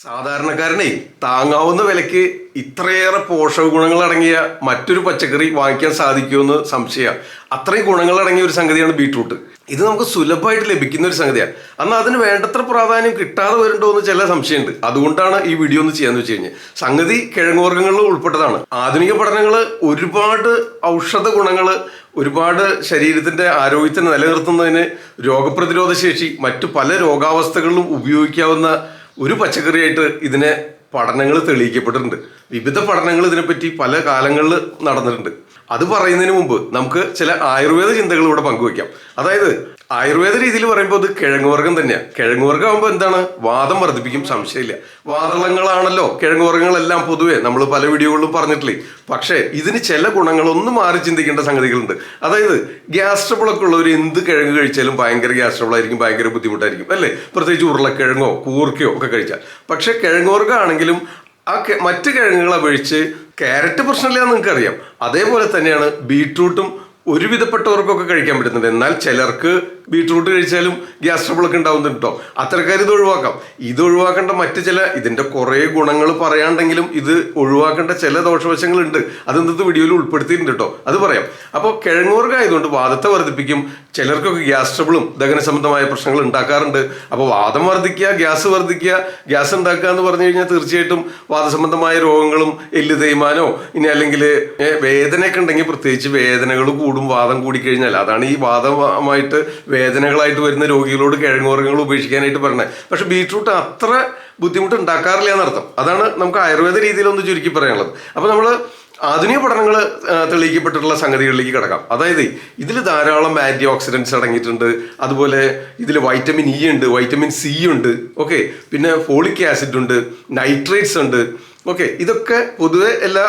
സാധാരണക്കാരനെ താങ്ങാവുന്ന വിലയ്ക്ക് ഇത്രയേറെ പോഷക ഗുണങ്ങൾ അടങ്ങിയ മറ്റൊരു പച്ചക്കറി വാങ്ങിക്കാൻ സാധിക്കുമെന്ന് സംശയമാണ്. അത്രയും ഗുണങ്ങൾ അടങ്ങിയ ഒരു സംഗതിയാണ് ബീട്രൂട്ട്. ഇത് നമുക്ക് സുലഭമായിട്ട് ലഭിക്കുന്ന ഒരു സംഗതിയാണ്. എന്നാൽ അതിന് വേണ്ടത്ര പ്രാധാന്യം കിട്ടാതെ വരുന്നുണ്ടോ എന്ന് ചില സംശയമുണ്ട്. അതുകൊണ്ടാണ് ഈ വീഡിയോ ഒന്ന് ചെയ്യാന്ന് വെച്ച് കഴിഞ്ഞാൽ, സംഗതി കിഴങ്ങുവർഗ്ഗങ്ങളിൽ ഉൾപ്പെട്ടതാണ്. ആധുനിക പഠനങ്ങൾ ഒരുപാട് ഔഷധ ഗുണങ്ങൾ, ഒരുപാട് ശരീരത്തിന്റെ ആരോഗ്യത്തെ നിലനിർത്തുന്നതിന്, രോഗപ്രതിരോധ ശേഷി, മറ്റു പല രോഗാവസ്ഥകളിലും ഉപയോഗിക്കാവുന്ന ഒരു പച്ചക്കറിയായിട്ട് ഇതിനെ പഠനങ്ങൾ തെളിയിക്കപ്പെട്ടിട്ടുണ്ട്. വിവിധ പഠനങ്ങൾ ഇതിനെപ്പറ്റി പല കാലങ്ങളിൽ നടന്നിട്ടുണ്ട്. അത് പറയുന്നതിന് മുമ്പ് നമുക്ക് ചില ആയുർവേദ ചിന്തകൾ ഇവിടെ പങ്കുവയ്ക്കാം. അതായത് ആയുർവേദ രീതിയിൽ പറയുമ്പോൾ അത് കിഴങ്ങുവർഗ്ഗം തന്നെയാണ്. കിഴങ്ങുവർഗ്ഗം ആകുമ്പോൾ എന്താണ്, വാദം വർദ്ധിപ്പിക്കും, സംശയമില്ല. വാദളങ്ങളാണല്ലോ കിഴങ്ങുവർഗ്ഗങ്ങളെല്ലാം പൊതുവെ നമ്മൾ പല വീഡിയോകളിലും പറഞ്ഞിട്ടില്ലേ. പക്ഷേ ഇതിന് ചില ഗുണങ്ങളൊന്നും മാറി ചിന്തിക്കേണ്ട സംഗതികളുണ്ട്. അതായത് ഗ്യാസ് ട്രബിളൊക്കെ ഉള്ളവർ എന്ത് കിഴങ്ങ് കഴിച്ചാലും ഭയങ്കര ഗ്യാസ് ട്രബിൾ ആയിരിക്കും, ഭയങ്കര ബുദ്ധിമുട്ടായിരിക്കും അല്ലേ, പ്രത്യേകിച്ച് ഉരുളക്കിഴങ്ങോ കൂർക്കയോ ഒക്കെ കഴിച്ചാൽ. പക്ഷെ കിഴങ്ങുവർഗ്ഗം ആണെങ്കിലും ആ മറ്റ് കിഴങ്ങുകളെ അപേക്ഷിച്ച് ക്യാരറ്റ് പ്രശ്നമില്ല എന്ന് നിങ്ങൾക്കറിയാം. അതേപോലെ തന്നെയാണ് ബീട്രൂട്ടും ഒരുവിധപ്പെട്ടവർക്കൊക്കെ കഴിക്കാൻ പറ്റുന്നുണ്ട്. എന്നാൽ ചിലർക്ക് ബീട്രൂട്ട് കഴിച്ചാലും ഗ്യാസ് ട്രബിളൊക്കെ ഉണ്ടാവുന്നുണ്ട് കേട്ടോ. അത്തരക്കാർ ഇത് ഒഴിവാക്കാം. ഇത് ഒഴിവാക്കേണ്ട മറ്റ് ചില, ഇതിൻ്റെ കുറേ ഗുണങ്ങൾ പറയാണ്ടെങ്കിലും ഇത് ഒഴിവാക്കേണ്ട ചില ദോഷവശങ്ങളുണ്ട്. അത് ഇന്നത്തെ വീഡിയോയിൽ ഉൾപ്പെടുത്തിയിട്ടുണ്ട് കേട്ടോ, അത് പറയാം. അപ്പോൾ കിഴങ്ങുവർഗ്ഗം ആയതുകൊണ്ട് വാദത്തെ വർദ്ധിപ്പിക്കും. ചിലർക്കൊക്കെ ഗ്യാസ് ട്രബിളും ദഹന സംബന്ധമായ പ്രശ്നങ്ങൾ ഉണ്ടാക്കാറുണ്ട്. അപ്പോൾ വാദം വർദ്ധിക്കുക, ഗ്യാസ് വർദ്ധിക്കുക, ഗ്യാസ് ഉണ്ടാക്കുക എന്ന് പറഞ്ഞു കഴിഞ്ഞാൽ തീർച്ചയായിട്ടും വാദസംബന്ധമായ രോഗങ്ങളും, എല്ല് തേയ്മാനോ ഇനി അല്ലെങ്കിൽ വേദനയൊക്കെ ഉണ്ടെങ്കിൽ, പ്രത്യേകിച്ച് വേദനകൾ കൂടും, വാദം കൂടിക്കഴിഞ്ഞാൽ, അതാണ് ഈ വാദമായിട്ട് വേദനകളായിട്ട് വരുന്ന രോഗികളോട് കിഴങ്ങുവർഗ്ഗങ്ങൾ ഉപേക്ഷിക്കാനായിട്ട് പറഞ്ഞത്. പക്ഷെ ബീട്രൂട്ട് അത്ര ബുദ്ധിമുട്ട് ഉണ്ടാക്കാറില്ല എന്നർത്ഥം. അതാണ് നമുക്ക് ആയുർവേദ രീതിയിലൊന്ന് ചുരുക്കി പറയാനുള്ളത്. അപ്പോൾ നമ്മൾ ആധുനിക പഠനങ്ങൾ തെളിയിക്കപ്പെട്ടിട്ടുള്ള സംഗതികളിലേക്ക് കിടക്കാം. അതായത് ഇതിൽ ധാരാളം ആന്റി ഓക്സിഡൻസ് അടങ്ങിയിട്ടുണ്ട്. അതുപോലെ ഇതിൽ വൈറ്റമിൻ ഇ ഉണ്ട്, വൈറ്റമിൻ സി ഉണ്ട്, ഓക്കെ, പിന്നെ ഫോളിക് ആസിഡ് ഉണ്ട്, നൈട്രേറ്റ്സ് ഉണ്ട്, ഓക്കെ. ഇതൊക്കെ പൊതുവെ എല്ലാ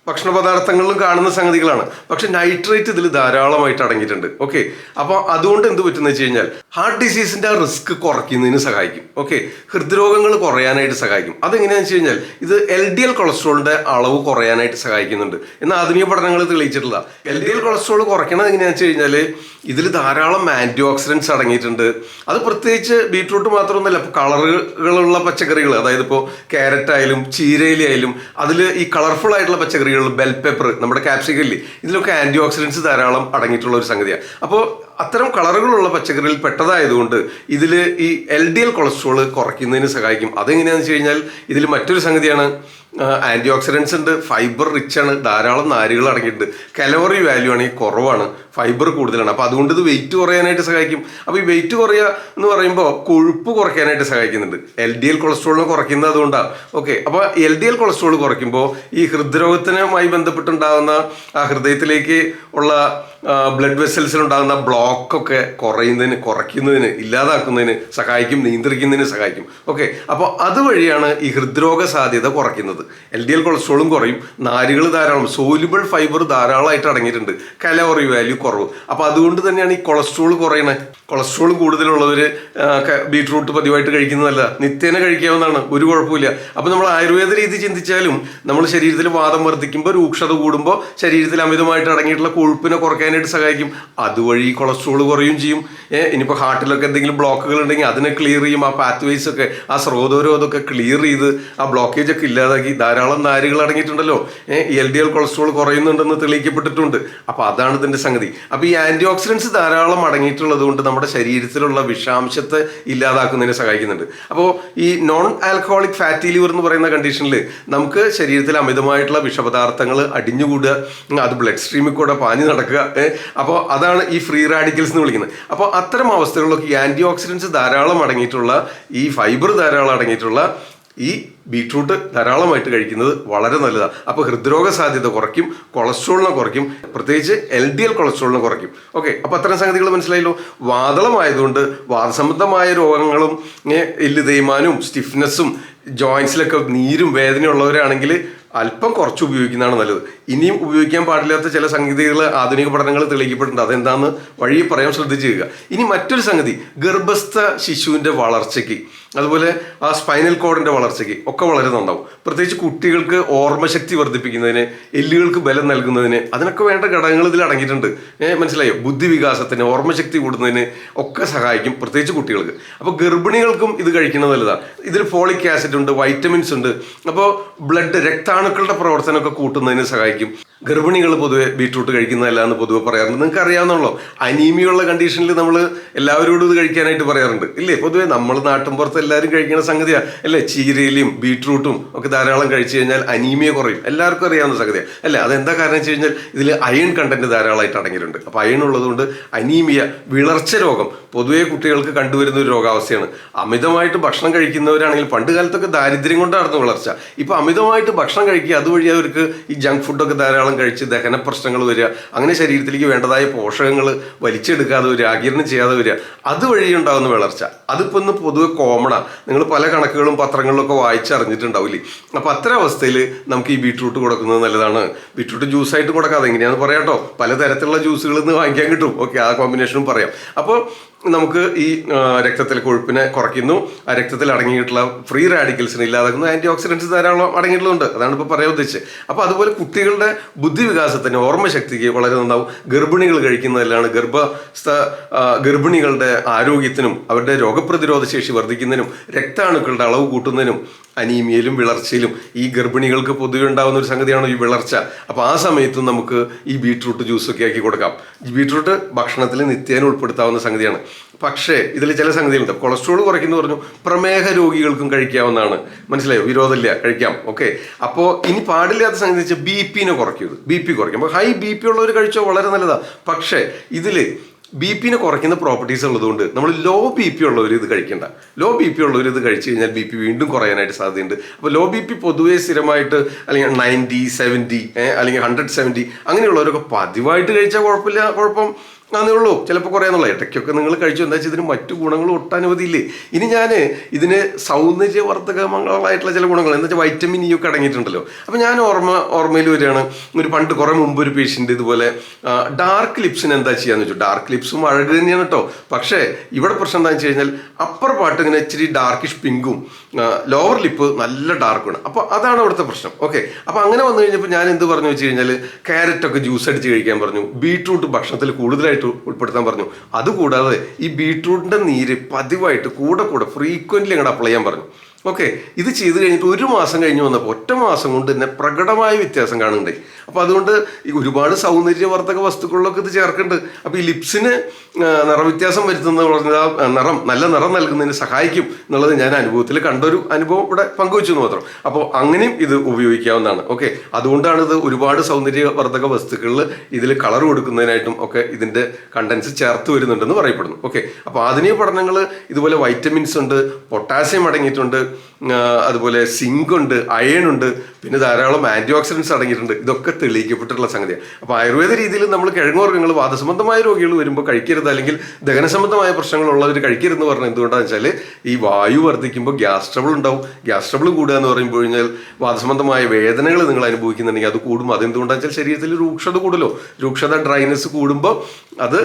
ഭക്ഷണ പദാർത്ഥങ്ങളിലും കാണുന്ന സംഗതികളാണ്. പക്ഷെ നൈട്രേറ്റ് ഇതിൽ ധാരാളമായിട്ട് അടങ്ങിയിട്ടുണ്ട്, ഓക്കെ. അപ്പോൾ അതുകൊണ്ട് എന്ത് പറ്റുന്ന വെച്ച് കഴിഞ്ഞാൽ ഹാർട്ട് ഡിസീസിന്റെ റിസ്ക് കുറയ്ക്കുന്നതിന് സഹായിക്കും, ഓക്കെ. ഹൃദ്രോഗങ്ങൾ കുറയാനായിട്ട് സഹായിക്കും. അതെങ്ങനെയാണെന്ന് വെച്ച് കഴിഞ്ഞാൽ ഇത് LDL കൊളസ്ട്രോളിന്റെ അളവ് കുറയാനായിട്ട് സഹായിക്കുന്നുണ്ട് എന്ന് ആധുനിക പഠനങ്ങൾ തെളിയിച്ചിട്ടുള്ള. LDL കൊളസ്ട്രോൾ കുറയ്ക്കണത് എങ്ങനെയാണെന്ന് വെച്ച് കഴിഞ്ഞാൽ ഇതിൽ ധാരാളം ആന്റി ഓക്സിഡൻസ് അടങ്ങിയിട്ടുണ്ട്. അത് പ്രത്യേകിച്ച് ബീട്രൂട്ട് മാത്രമൊന്നുമല്ല, ഇപ്പോൾ കളറുകളുള്ള പച്ചക്കറികൾ, അതായത് ഇപ്പോൾ ക്യാരറ്റ് ആയാലും ചീരയിലായാലും അതിൽ ഈ കളർഫുൾ ആയിട്ടുള്ള പച്ചക്കറികൾ, ബെൽ പെപ്പർ, നമ്മുടെ ക്യാപ്സിക്കല്ലേ, ഇതിലൊക്കെ ആന്റി ഓക്സിഡൻസ് ധാരാളം അടങ്ങിയിട്ടുള്ള ഒരു സംഗതിയാണ്. അപ്പോൾ അത്തരം കളറുകളുള്ള പച്ചക്കറിയിൽ പെട്ടതായതുകൊണ്ട് ഇതിൽ ഈ LDL കൊളസ്ട്രോൾ കുറയ്ക്കുന്നതിന് സഹായിക്കും. അതെങ്ങനെയാണെന്ന് വെച്ച് കഴിഞ്ഞാൽ ഇതിൽ മറ്റൊരു സംഗതിയാണ്, ആന്റി ഓക്സിഡൻസ് ഉണ്ട്, ഫൈബർ റിച്ച് ആണ്, ധാരാളം നാരുകൾ അടങ്ങിയിട്ടുണ്ട്, കലോറി വാല്യൂ ആണെങ്കിൽ കുറവാണ്, ഫൈബർ കൂടുതലാണ്. അപ്പോൾ അതുകൊണ്ട് ഇത് വെയിറ്റ് കുറയാനായിട്ട് സഹായിക്കും. അപ്പോൾ ഈ വെയിറ്റ് കുറയുക എന്ന് പറയുമ്പോൾ കൊഴുപ്പ് കുറയ്ക്കാനായിട്ട് സഹായിക്കുന്നുണ്ട്. LDL കൊളസ്ട്രോളിനെ കുറയ്ക്കുന്നത് അതുകൊണ്ടാണ്, ഓക്കെ. അപ്പോൾ LDL കൊളസ്ട്രോൾ കുറയ്ക്കുമ്പോൾ ഈ ഹൃദ്രോഗത്തിനുമായി ബന്ധപ്പെട്ടുണ്ടാകുന്ന ആ ഹൃദയത്തിലേക്ക് ഉള്ള ബ്ലഡ് വെസൽസിലുണ്ടാകുന്ന ബ്ലോക്കൊക്കെ കുറയ്ക്കുന്നതിന് ഇല്ലാതാക്കുന്നതിന് സഹായിക്കും, നിയന്ത്രിക്കുന്നതിന് സഹായിക്കും, ഓക്കെ. അപ്പോൾ അതുവഴിയാണ് ഈ ഹൃദ്രോഗ സാധ്യത കുറയ്ക്കുന്നത്. LDL കൊളസ്ട്രോളും കുറയും, നാരുകൾ ധാരാളം, സോലുബിൾ ഫൈബർ ധാരാളമായിട്ട് അടങ്ങിയിട്ടുണ്ട്, കലോറി വാല്യൂ കുറവ്. അപ്പോൾ അതുകൊണ്ട് തന്നെയാണ് ഈ കൊളസ്ട്രോൾ കുറയണത്. കൊളസ്ട്രോൾ കൂടുതലുള്ളവർ ബീട്രൂട്ട് പതിവായിട്ട് കഴിക്കുന്നതല്ല, നിത്യേന കഴിക്കാവുന്നതാണ്, ഒരു കുഴപ്പമില്ല. അപ്പോൾ നമ്മൾ ആയുർവേദ രീതി ചിന്തിച്ചാലും നമ്മൾ ശരീരത്തിൽ വാദം വർദ്ധിക്കുമ്പോൾ, രൂക്ഷത കൂടുമ്പോൾ ശരീരത്തിൽ അമിതമായിട്ട് അടങ്ങിയിട്ടുള്ള കൊഴുപ്പിനെ കുറയ്ക്കാനായിട്ട് സഹായിക്കും. അതുവഴി കൊളസ്ട്രോൾ കുറയും ചെയ്യും. ഇനിയിപ്പോൾ ഹാർട്ടിലൊക്കെ എന്തെങ്കിലും ബ്ലോക്കുകൾ ഉണ്ടെങ്കിൽ അതിനെ ക്ലിയർ ചെയ്യും. ആ പാത്വേസ് ഒക്കെ, ആ സ്രോതോരോധമൊക്കെ ക്ലിയർ ചെയ്ത് ആ ബ്ലോക്കേജ് ഒക്കെ ഇല്ലാതാക്കി. ധാരാളം നാരുകൾ അടങ്ങിയിട്ടുണ്ടല്ലോ, LDL കൊളസ്ട്രോൾ കുറയുന്നുണ്ടെന്ന് തെളിയിക്കപ്പെട്ടിട്ടുണ്ട്. അപ്പോൾ അതാണ് ഇതിൻ്റെ സംഗതി. അപ്പോൾ ഈ ആന്റി ഓക്സിഡൻസ് ധാരാളം അടങ്ങിയിട്ടുള്ളത് കൊണ്ട് നമ്മുടെ ശരീരത്തിലുള്ള വിഷാംശത്തെ ഇല്ലാതാക്കുന്നതിന് സഹായിക്കുന്നുണ്ട്. അപ്പോൾ ഈ നോൺ ആൽക്കഹോളിക് ഫാറ്റി ലിവർ എന്ന് പറയുന്ന കണ്ടീഷനിൽ നമുക്ക് ശരീരത്തിൽ അമിതമായിട്ടുള്ള വിഷപദാർത്ഥങ്ങൾ അടിഞ്ഞുകൂടുക, അത് ബ്ലഡ് സ്ട്രീമിൽ കൂടെ പാഞ്ഞു നടക്കുക. അപ്പോൾ അതാണ് ഈ ഫ്രീ റാഡിക്കൽസ് എന്ന് വിളിക്കുന്നത്. അപ്പോൾ അത്തരം അവസ്ഥകളിലൊക്കെ ഈ ആന്റി ഓക്സിഡൻസ് ധാരാളം അടങ്ങിയിട്ടുള്ള, ഈ ഫൈബർ ധാരാളം അടങ്ങിയിട്ടുള്ള ഈ ബീട്രൂട്ട് ധാരാളമായിട്ട് കഴിക്കുന്നത് വളരെ നല്ലതാണ്. അപ്പോൾ ഹൃദ്രോഗ സാധ്യത കുറയ്ക്കും, കൊളസ്ട്രോളിനെ കുറയ്ക്കും, പ്രത്യേകിച്ച് LDL കൊളസ്ട്രോളിനെ കുറയ്ക്കും, ഓക്കെ. അപ്പോൾ അത്തരം സംഗതികൾ മനസ്സിലായല്ലോ. വാതളമായതുകൊണ്ട് വാദസംബന്ധമായ രോഗങ്ങളും എല്ല് തേയ്മാനും സ്റ്റിഫ്നെസ്സും ജോയിൻസിലൊക്കെ നീരും വേദനയുള്ളവരാണെങ്കിൽ അല്പം കുറച്ച് ഉപയോഗിക്കുന്നതാണ് നല്ലത്. ഇനിയും ഉപയോഗിക്കാൻ പാടില്ലാത്ത ചില സംഗതികൾ ആധുനിക പഠനങ്ങൾ തെളിയിക്കപ്പെട്ടിട്ടുണ്ട്. അതെന്താണെന്ന് വഴിയെ പറയാൻ ശ്രദ്ധിച്ചു. ഇനി മറ്റൊരു സംഗതി, ഗർഭസ്ഥ ശിശുവിൻ്റെ വളർച്ചയ്ക്ക് അതുപോലെ ആ സ്പൈനൽ കോഡിന്റെ വളർച്ചയ്ക്ക് ഒക്കെ വളരെ നന്നാവും. പ്രത്യേകിച്ച് കുട്ടികൾക്ക് ഓർമ്മശക്തി വർദ്ധിപ്പിക്കുന്നതിന്, എല്ലുകൾക്ക് ബലം നൽകുന്നതിന്, അതിനൊക്കെ വേണ്ട ഘടകങ്ങൾ ഇതിൽ അടങ്ങിയിട്ടുണ്ട്. മനസ്സിലായോ? ബുദ്ധി വികാസത്തിന്, ഓർമ്മശക്തി കൂടുന്നതിന് ഒക്കെ സഹായിക്കും, പ്രത്യേകിച്ച് കുട്ടികൾക്ക്. അപ്പോൾ ഗർഭിണികൾക്കും ഇത് കഴിക്കുന്നത് നല്ലതാണ്. ഇതിൽ ഫോളിക് ആസിഡ് ഉണ്ട്, വൈറ്റമിൻസ് ഉണ്ട്. അപ്പോൾ ബ്ലഡ്, രക്താണുക്കളുടെ പ്രവർത്തനമൊക്കെ കൂട്ടുന്നതിന് സഹായിക്കും. ഗർഭിണികൾ പൊതുവെ ബീട്രൂട്ട് കഴിക്കുന്നതല്ല എന്ന് പൊതുവെ പറയാറുണ്ട്. നിങ്ങൾക്ക് അറിയാവുന്നല്ലോ, അനീമിയുള്ള കണ്ടീഷനിൽ നമ്മൾ എല്ലാവരോടും ഇത് കഴിക്കാനായിട്ട് പറയാറുണ്ട് ഇല്ലേ? പൊതുവെ നമ്മൾ നാട്ടിൻപുറത്ത് എല്ലാവരും കഴിക്കുന്ന സംഗതിയാണ് അല്ലേ? ചീരയിലും ബീട്രൂട്ടും ഒക്കെ ധാരാളം കഴിച്ചു കഴിഞ്ഞാൽ അനീമിയ കുറയും. എല്ലാവർക്കും അറിയാവുന്ന സംഗതിയാണ് അല്ലേ? അതെന്താ കാരണം വെച്ച് കഴിഞ്ഞാൽ ഇതിൽ അയൺ കണ്ടന്റ് ധാരാളമായിട്ട് അടങ്ങിയിട്ടുണ്ട്. അപ്പോൾ അയൺ ഉള്ളതുകൊണ്ട് അനീമിയ, വിളർച്ച രോഗം പൊതുവെ കുട്ടികൾക്ക് കണ്ടുവരുന്ന ഒരു രോഗാവസ്ഥയാണ്. അമിതമായിട്ട് ഭക്ഷണം കഴിക്കുന്നവരാണെങ്കിൽ, പണ്ട് കാലത്തൊക്കെ ദാരിദ്ര്യം കൊണ്ടായിരുന്നു വിളർച്ച. ഇപ്പോൾ അമിതമായിട്ട് ഭക്ഷണം കഴിക്കുക, അതുവഴി അവർക്ക് ഈ ജങ്ക് ഫുഡൊക്കെ ധാരാളം കഴിച്ച് ദഹന പ്രശ്നങ്ങൾ വരിക, അങ്ങനെ ശരീരത്തിലേക്ക് വേണ്ടതായ പോഷകങ്ങൾ വലിച്ചെടുക്കാതെ വരിക, ആഗിരണം ചെയ്യാതെ വരിക, അതുവഴി ഉണ്ടാകുന്ന വിളർച്ച. അതിപ്പോൾ ഇന്ന് പൊതുവെ കോമണാണ്. നിങ്ങൾ പല കണക്കുകളും പത്രങ്ങളിലൊക്കെ വായിച്ചറിഞ്ഞിട്ടുണ്ടാവില്ലേ? അപ്പോൾ അത്തരം അവസ്ഥയിൽ നമുക്ക് ഈ ബീട്രൂട്ട് കൊടുക്കുന്നത് നല്ലതാണ്. ബീട്രൂട്ട് ജ്യൂസായിട്ട് കൊടുക്കാതെ എങ്ങനെയാണെന്ന് പറയാം കേട്ടോ. പലതരത്തിലുള്ള ജ്യൂസുകളിൽ നിന്ന് വാങ്ങിക്കാൻ കിട്ടും. ഓക്കെ, ആ കോമ്പിനേഷനും പറയാം. അപ്പോൾ നമുക്ക് ഈ രക്തത്തിലെ കൊഴുപ്പിനെ കുറയ്ക്കുന്നു, ആ രക്തത്തിൽ അടങ്ങിയിട്ടുള്ള ഫ്രീ റാഡിക്കൽസിനെ ഇല്ലാതാക്കുന്നു, ആന്റി ഓക്സിഡൻസ് ധാരാളം അടങ്ങിയിട്ടുള്ളതുണ്ട്. അതാണ് ഇപ്പോൾ പറയാൻ ഉദ്ദേശിച്ചത്. അപ്പോൾ അതുപോലെ കുട്ടികളുടെ ബുദ്ധി വികാസത്തിന്, ഓർമ്മശക്തിക്ക് വളരെ നന്നാവും. ഗർഭിണികൾ കഴിക്കുന്നതെല്ലാം ഗർഭിണികളുടെ ആരോഗ്യത്തിനും അവരുടെ രോഗപ്രതിരോധ ശേഷി വർദ്ധിക്കുന്നതിനും രക്താണുക്കളുടെ അളവ് കൂട്ടുന്നതിനും അനീമിയയിലും വിളർച്ചയിലും ഈ ഗർഭിണികൾക്ക് പൊതുവെ ഉണ്ടാകുന്ന ഒരു സംഗതിയാണ് ഈ വിളർച്ച. അപ്പോൾ ആ സമയത്തും നമുക്ക് ഈ ബീട്രൂട്ട് ജ്യൂസൊക്കെ ആക്കി കൊടുക്കാം. ബീട്രൂട്ട് ഭക്ഷണത്തിൽ നിത്യേന ഉൾപ്പെടുത്താവുന്ന സംഗതിയാണ്. പക്ഷേ ഇതിൽ ചില സംഗതികളുണ്ട്. കൊളസ്ട്രോൾ കുറയ്ക്കുന്നു പറഞ്ഞു, പ്രമേഹ രോഗികൾക്കും കഴിക്കാവുന്നതാണ്. മനസ്സിലായോ? വിരോധമില്ല, കഴിക്കാം. ഓക്കെ. അപ്പോൾ ഇനി പാടില്ലാത്ത സംഗതി വെച്ചാൽ ബി പി കുറയ്ക്കും. അപ്പോൾ ഹൈ ബി പി ഉള്ളവർ കഴിച്ചോ വളരെ നല്ലതാണ്. പക്ഷേ ഇതിൽ ബി പിനെ കുറയ്ക്കുന്ന പ്രോപ്പർട്ടീസ് ഉള്ളതുകൊണ്ട് നമ്മൾ ലോ ബി പി ഉള്ളവർ ഇത് കഴിക്കേണ്ട. ലോ ബി പി ഉള്ളവർ ഇത് കഴിച്ചു കഴിഞ്ഞാൽ ബി പി വീണ്ടും കുറയാനായിട്ട് സാധ്യതയുണ്ട്. അപ്പോൾ ലോ ബി പി പൊതുവേ സ്ഥിരമായിട്ട് അല്ലെങ്കിൽ 90, 70 അല്ലെങ്കിൽ 170 അങ്ങനെയുള്ളവരൊക്കെ പതിവായിട്ട് കഴിച്ചാൽ കുഴപ്പം അതേ ഉള്ളൂ. ചിലപ്പോൾ കുറയാന്നുള്ള ഇടയ്ക്കൊക്കെ നിങ്ങൾ കഴിച്ചു. എന്താ വെച്ചാൽ ഇതിന് മറ്റു ഗുണങ്ങൾ ഒട്ടനവധിയില്ലേ. ഇനി ഞാൻ ഇതിന് സൗന്ദര്യവർദ്ധകങ്ങളായിട്ടുള്ള ചില ഗുണങ്ങൾ, എന്താ വെച്ചാൽ വൈറ്റമിൻ ഇ ഒക്കെ അടങ്ങിയിട്ടുണ്ടല്ലോ. അപ്പോൾ ഞാൻ ഓർമ്മയിൽ വരികയാണ്, പണ്ട് കുറേ മുമ്പ് ഒരു പേഷ്യൻ്റ് ഇതുപോലെ ഡാർക്ക് ലിപ്സിന് എന്താ ചെയ്യാന്ന് വെച്ചു. ഡാർക്ക് ലിപ്സും അഴക് തന്നെയാണ് കേട്ടോ. പക്ഷേ ഇവിടെ പ്രശ്നം എന്താണെന്ന് വെച്ച് കഴിഞ്ഞാൽ അപ്പർ പാർട്ട് ഇങ്ങനെ ഇച്ചിരി ഡാർക്കിഷ് പിങ്കും, ലോവർ ലിപ്പ് നല്ല ഡാർക്കാണ്. അപ്പോൾ അതാണ് അവിടുത്തെ പ്രശ്നം. ഓക്കെ. അപ്പോൾ അങ്ങനെ വന്നു കഴിഞ്ഞപ്പോൾ ഞാൻ എന്ത് പറഞ്ഞു വെച്ച് കഴിഞ്ഞാൽ ക്യാരറ്റൊക്കെ ജ്യൂസ് അടിച്ച് കഴിക്കാൻ പറഞ്ഞു. ബീട്രൂട്ട് ഭക്ഷണത്തിൽ കൂടുതലായിട്ട് ഉൾപ്പെടുത്താൻ പറഞ്ഞു. അതുകൂടാതെ ഈ ബീട്രൂട്ടിന്റെ നീര് പതിവായിട്ട് കൂടെ ഫ്രീക്വന്റ്ലി അങ്ങോട്ട് അപ്ലൈ ചെയ്യാൻ പറഞ്ഞു. ഓക്കെ. ഇത് ചെയ്ത് കഴിഞ്ഞിട്ട് 1 മാസം കഴിഞ്ഞ് വന്നപ്പോൾ ഒറ്റ മാസം കൊണ്ട് തന്നെ പ്രകടമായ വ്യത്യാസം കാണുന്നുണ്ട്. അപ്പോൾ അതുകൊണ്ട് ഈ ഒരുപാട് സൗന്ദര്യവർദ്ധക വസ്തുക്കളിലൊക്കെ ഇത് ചേർക്കുന്നുണ്ട്. അപ്പോൾ ഈ ലിപ്സിന് നിറവ്യത്യാസം വരുത്തുന്നത് പറഞ്ഞാൽ നല്ല നിറം നൽകുന്നതിന് സഹായിക്കും എന്നുള്ളത് ഞാൻ അനുഭവത്തിൽ കണ്ടൊരു അനുഭവം ഇവിടെ പങ്കുവെച്ചു എന്ന് മാത്രം. അപ്പോൾ അങ്ങനെയും ഇത് ഉപയോഗിക്കാവുന്നതാണ്. ഓക്കെ. അതുകൊണ്ടാണ് ഇത് ഒരുപാട് സൗന്ദര്യവർദ്ധക വസ്തുക്കളിൽ ഇതിൽ കളർ കൊടുക്കുന്നതിനായിട്ടും ഒക്കെ ഇതിൻ്റെ കണ്ടൻസ് ചേർത്ത് വരുന്നുണ്ടെന്ന് പറയപ്പെടുന്നു. ഓക്കെ. അപ്പോൾ ആധുനിക പഠനങ്ങൾ ഇതുപോലെ വൈറ്റമിൻസ് ഉണ്ട്, പൊട്ടാസ്യം അടങ്ങിയിട്ടുണ്ട്, അതുപോലെ സിങ്ക് ഉണ്ട്, അയൺ ഉണ്ട്, പിന്നെ ധാരാളം ആന്റി ഓക്സിഡൻസ് അടങ്ങിയിട്ടുണ്ട്. ഇതൊക്കെ തെളിയിക്കപ്പെട്ടിട്ടുള്ള സംഗതിയാണ്. അപ്പോൾ ആയുർവേദ രീതിയിൽ നമ്മൾ കിഴങ്ങുവർഗ്ഗങ്ങൾ വാദസംബന്ധമായ രോഗികൾ വരുമ്പോൾ കഴിക്കരുത്, അല്ലെങ്കിൽ ദഹന സംബന്ധമായ പ്രശ്നങ്ങളുള്ളവർ കഴിക്കരുതെന്ന് പറഞ്ഞാൽ എന്തുകൊണ്ടാണെന്ന് വെച്ചാൽ ഈ വായു വർദ്ധിക്കുമ്പോൾ ഗ്യാസ് ട്രബിൾ ഉണ്ടാവും. ഗ്യാസ് ട്രബിൾ കൂടുക എന്ന് പറയുമ്പോൾ കഴിഞ്ഞാൽ വാദസംബന്ധമായ വേദനകൾ നിങ്ങൾ അനുഭവിക്കുന്നുണ്ടെങ്കിൽ അത് കൂടും. അതെന്തുകൊണ്ടാണെന്ന് വെച്ചാൽ ശരീരത്തിൽ രൂക്ഷത കൂടുമല്ലോ. രൂക്ഷത, ഡ്രൈനെസ് കൂടുമ്പോൾ അത്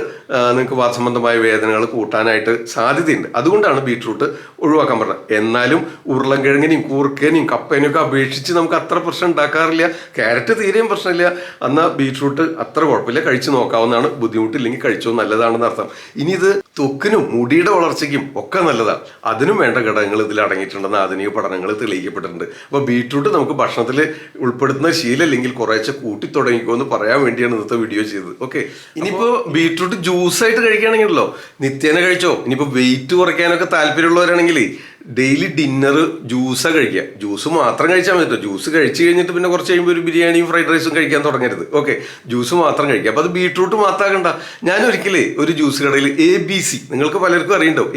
നിങ്ങൾക്ക് വാദസംബന്ധമായ വേദനകൾ കൂട്ടാനായിട്ട് സാധ്യതയുണ്ട്. അതുകൊണ്ടാണ് ബീട്രൂട്ട് ഒഴിവാക്കാൻ പറഞ്ഞത്. എന്നാലും ഉരുളൻകിഴങ്ങിനെയും കൂർക്കേനെയും കപ്പേനെയും ഒക്കെ അപേക്ഷിച്ച് നമുക്ക് അത്ര പ്രശ്നം ഉണ്ടാക്കാറില്ല. ക്യാരറ്റ് തീരെയും പ്രശ്നമില്ല. എന്നാൽ ബീട്രൂട്ട് അത്ര കുഴപ്പമില്ല, കഴിച്ചു നോക്കാവുന്നതാണ്. ബുദ്ധിമുട്ടില്ലെങ്കിൽ കഴിച്ചോ, നല്ലതാണെന്ന് അർത്ഥം. ഇനി ഇത് ത്വക്കിനും മുടിയുടെ വളർച്ചയ്ക്കും ഒക്കെ നല്ലതാണ്. അതിനും വേണ്ട ഘടകങ്ങൾ ഇതിൽ അടങ്ങിയിട്ടുണ്ടെന്ന് ആധുനിക പഠനങ്ങൾ തെളിയിക്കപ്പെട്ടിട്ടുണ്ട്. അപ്പോൾ ബീട്രൂട്ട് നമുക്ക് ഭക്ഷണത്തിൽ ഉൾപ്പെടുത്തുന്ന ശീലമില്ലെങ്കിൽ കുറേശ്ശെ കൂട്ടി തുടങ്ങിക്കോ എന്ന് പറയാൻ വേണ്ടിയാണ് ഇന്നത്തെ വീഡിയോ ചെയ്തത്. ഓക്കെ. ഇനിയിപ്പോൾ ബീട്രൂട്ട് ജ്യൂസായിട്ട് കഴിക്കുകയാണെങ്കിലല്ലോ നിത്യേന കഴിച്ചോ. ഇനിയിപ്പോൾ വെയിറ്റ് കുറയ്ക്കാനൊക്കെ താല്പര്യമുള്ളവരാണെങ്കിൽ ഡെയിലി ഡിന്നർ ജ്യൂസാണ് കഴിക്കുക. ജ്യൂസ് മാത്രം കഴിച്ചാൽ മതി കേട്ടോ. ജ്യൂസ് കഴിച്ച് കഴിഞ്ഞിട്ട് പിന്നെ കുറച്ച് കഴിയുമ്പോൾ ഒരു ബിരിയാണിയും ഫ്രൈഡ് റൈസും കഴിക്കാൻ തുടങ്ങരുത്. ഓക്കെ. ജ്യൂസ് മാത്രം കഴിക്കുക. അപ്പോൾ അത് ബീട്രൂട്ട് മാത്രമാക്കണ്ട. ഞാൻ ഒരിക്കലേ ഒരു ജ്യൂസ് കടയിൽ ABC, നിങ്ങൾക്ക് പലർക്കും അറിയണ്ടാവും,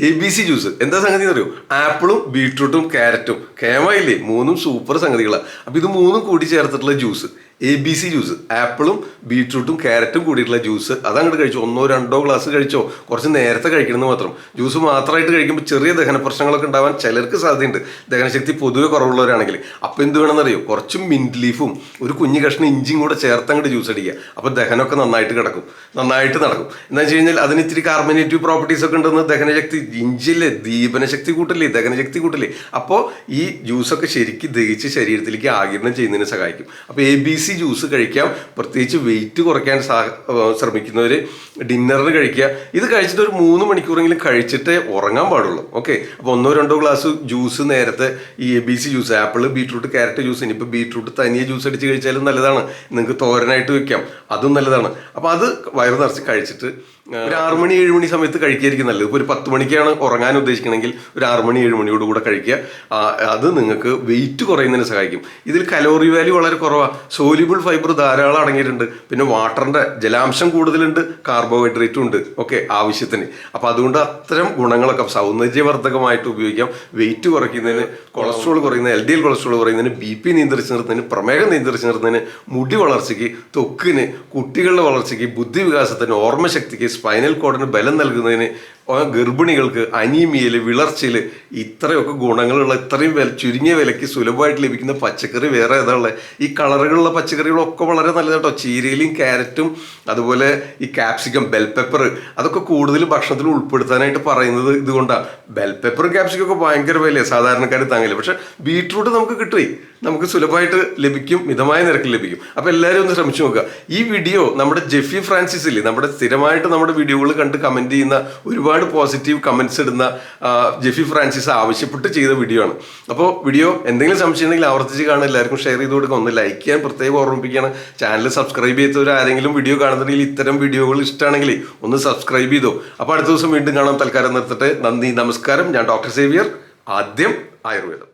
ABC ജ്യൂസ് എന്താ സംഗതി അറിയോ? ആപ്പിളും ബീട്രൂട്ടും ക്യാരറ്റും കേമയില്ലേ, 3 സൂപ്പർ സംഗതികളാണ്. അപ്പോൾ ഇത് 3 കൂടി ചേർത്തിട്ടുള്ള ജ്യൂസ് ABC ജ്യൂസ്, ആപ്പിളും ബീട്രൂട്ടും ക്യാരറ്റും കൂടിയിട്ടുള്ള ജ്യൂസ് അതങ്ങോട്ട് കഴിച്ചോ. 1-2 ഗ്ലാസ് കഴിച്ചോ. കുറച്ച് നേരത്തെ കഴിക്കണമെന്ന് മാത്രം. ജ്യൂസ് മാത്രമായിട്ട് കഴിക്കുമ്പോൾ ചെറിയ ദഹന പ്രശ്നങ്ങളൊക്കെ ഉണ്ടാവാൻ ചിലർക്ക് സാധ്യതയുണ്ട്, ദഹനശക്തി പൊതുവെ കുറവുള്ളവരാണെങ്കിൽ. അപ്പോൾ എന്ത് വേണമെന്നറിയോ, കുറച്ചും മിൻറ്റ് ലീഫും ഒരു കുഞ്ഞു കഷ്ണം ഇഞ്ചിയും കൂടെ ചേർത്ത് അങ്ങോട്ട് ജ്യൂസ് അടിക്കുക. അപ്പോൾ ദഹനമൊക്കെ നന്നായിട്ട് നടക്കും. എന്താ വെച്ച് കഴിഞ്ഞാൽ അതിന് ഇത്തിരി കാർബണേറ്റീവ് പ്രോപ്പർട്ടീസ് ഒക്കെ ഉണ്ടെന്ന്. ദഹനശക്തി, ഇഞ്ചില്ലേ ദീപനശക്തി കൂട്ടില്ലേ, ദഹനശക്തി കൂട്ടില്ലേ. അപ്പോൾ ഈ ജ്യൂസൊക്കെ ശരിക്കും ദഹിച്ച് ശരീരത്തിലേക്ക് ആഗിരണം ചെയ്യുന്നതിന് സഹായിക്കും. അപ്പോൾ ABC ജ്യൂസ് കഴിക്കാം. പ്രത്യേകിച്ച് വെയിറ്റ് കുറയ്ക്കാൻ ശ്രമിക്കുന്നവർ ഡിന്നറിന് കഴിക്കുക. ഇത് കഴിച്ചിട്ട് ഒരു 3 മണിക്കൂറെങ്കിലും കഴിച്ചിട്ടേ ഉറങ്ങാൻ പാടുള്ളൂ. ഓക്കെ. അപ്പോൾ 1-2 ഗ്ലാസ് ജ്യൂസ് നേരത്തെ ഈ ABC juice, apple beetroot carrot juice, ഇനിയിപ്പോൾ ബീട്രൂട്ട് തനിയെ ജ്യൂസ് അടിച്ച് കഴിച്ചാലും നല്ലതാണ്. നിങ്ങൾക്ക് തോരനായിട്ട് വെക്കാം, അതും നല്ലതാണ്. അപ്പോൾ അത് വയറ് നിറച്ച് കഴിച്ചിട്ട് ഒരു 6 മണി 7 മണി സമയത്ത് കഴിക്കായിരിക്കും നല്ലത്. ഇപ്പോൾ ഒരു 10 മണിക്കാണ് ഉറങ്ങാൻ ഉദ്ദേശിക്കണമെങ്കിൽ ഒരു 6 മണി 7 മണിയോട് കൂടെ കഴിക്കുക. അത് നിങ്ങൾക്ക് വെയിറ്റ് കുറയുന്നതിന് സഹായിക്കും. ഇതിൽ കലോറി വാല്യൂ വളരെ കുറവാണ്. സോല്യൂബിൾ ഫൈബർ ധാരാളം അടങ്ങിയിട്ടുണ്ട്. പിന്നെ വാട്ടറിൻ്റെ ജലാംശം കൂടുതലുണ്ട്, കാർബോഹൈഡ്രേറ്റും ഉണ്ട്. ഓക്കെ, ആവശ്യത്തിന്. അപ്പോൾ അതുകൊണ്ട് അത്തരം ഗുണങ്ങളൊക്കെ സൗന്ദര്യവർദ്ധകമായിട്ട് ഉപയോഗിക്കാം. വെയിറ്റ് കുറയ്ക്കുന്നതിന്, കൊളസ്ട്രോൾ കുറയുന്നതിന്, LDL കൊളസ്ട്രോൾ കുറയുന്നതിന്, BP നിയന്ത്രിച്ച് നിർത്തുന്നതിന്, പ്രമേഹം നിയന്ത്രിച്ച് നിർത്തുന്നതിന്, മുടി വളർച്ചയ്ക്ക്, ത്വക്കിന്, കുട്ടികളുടെ വളർച്ചയ്ക്ക്, ബുദ്ധിവികാസത്തിന്, ഓർമ്മശക്തിക്ക്, സ്പൈനൽ കോഡിന് ബലം നൽകുന്നതിന്, ഗർഭിണികൾക്ക് അനീമിയയിൽ, വിളർച്ചയിൽ ഇത്രയൊക്കെ ഗുണങ്ങളുള്ള ഇത്രയും ചുരുങ്ങിയ വിലയ്ക്ക് സുലഭമായിട്ട് ലഭിക്കുന്ന പച്ചക്കറി വേറെ ഏതാണുള്ളത്? ഈ കളറുകളുള്ള പച്ചക്കറികളൊക്കെ വളരെ നല്ലതാണ് കേട്ടോ. ചീരയിലും ക്യാരറ്റും അതുപോലെ ഈ ക്യാപ്സിക്കം, ബെൽ പെപ്പർ, അതൊക്കെ കൂടുതൽ ഭക്ഷണത്തിൽ ഉൾപ്പെടുത്താനായിട്ട് പറയുന്നത് ഇതുകൊണ്ടാണ്. ബെൽ പെപ്പറും ക്യാപ്സിക്കം ഒക്കെ ഭയങ്കര വിലയാണ്, സാധാരണക്കാർ താങ്ങില്ല. പക്ഷെ ബീട്രൂട്ട് നമുക്ക് കിട്ടുമേ, നമുക്ക് സുലഭമായിട്ട് ലഭിക്കും, മിതമായ നിരക്കിൽ ലഭിക്കും. അപ്പോൾ എല്ലാവരും ഒന്ന് ശ്രമിച്ചു നോക്കുക. ഈ വീഡിയോ നമ്മുടെ ജെഫി ഫ്രാൻസിസ് ഇല്ലേ, നമ്മുടെ സ്ഥിരമായിട്ട് നമ്മുടെ വീഡിയോകൾ കണ്ട് കമൻറ്റ് ചെയ്യുന്ന, ഒരുപാട് പോസിറ്റീവ് കമൻറ്റ്സ് ഇടുന്ന ജെഫി ഫ്രാൻസിസ് ആവശ്യപ്പെട്ട് ചെയ്ത വീഡിയോ ആണ്. അപ്പോൾ വീഡിയോ എന്തെങ്കിലും സംശയം ഉണ്ടെങ്കിൽ ആവർത്തിച്ച് കാണാൻ എല്ലാവർക്കും ഷെയർ ചെയ്ത് കൊടുക്കുക. ഒന്ന് ലൈക്ക് ചെയ്യാൻ പ്രത്യേകം ഓർമ്മിപ്പിക്കുകയാണ്. ചാനൽ സബ്സ്ക്രൈബ് ചെയ്തവർ ആരെങ്കിലും വീഡിയോ കാണുന്നുണ്ടെങ്കിൽ, ഇത്തരം വീഡിയോകൾ ഇഷ്ടമാണെങ്കിൽ ഒന്ന് സബ്സ്ക്രൈബ് ചെയ്തോ. അപ്പോൾ അടുത്ത ദിവസം വീണ്ടും കാണാം. തൽക്കാലം നിർത്തട്ടെ. നന്ദി, നമസ്കാരം. ഞാൻ ഡോക്ടർ സേവിയർ, ആദ്യം ആയുർവേദം.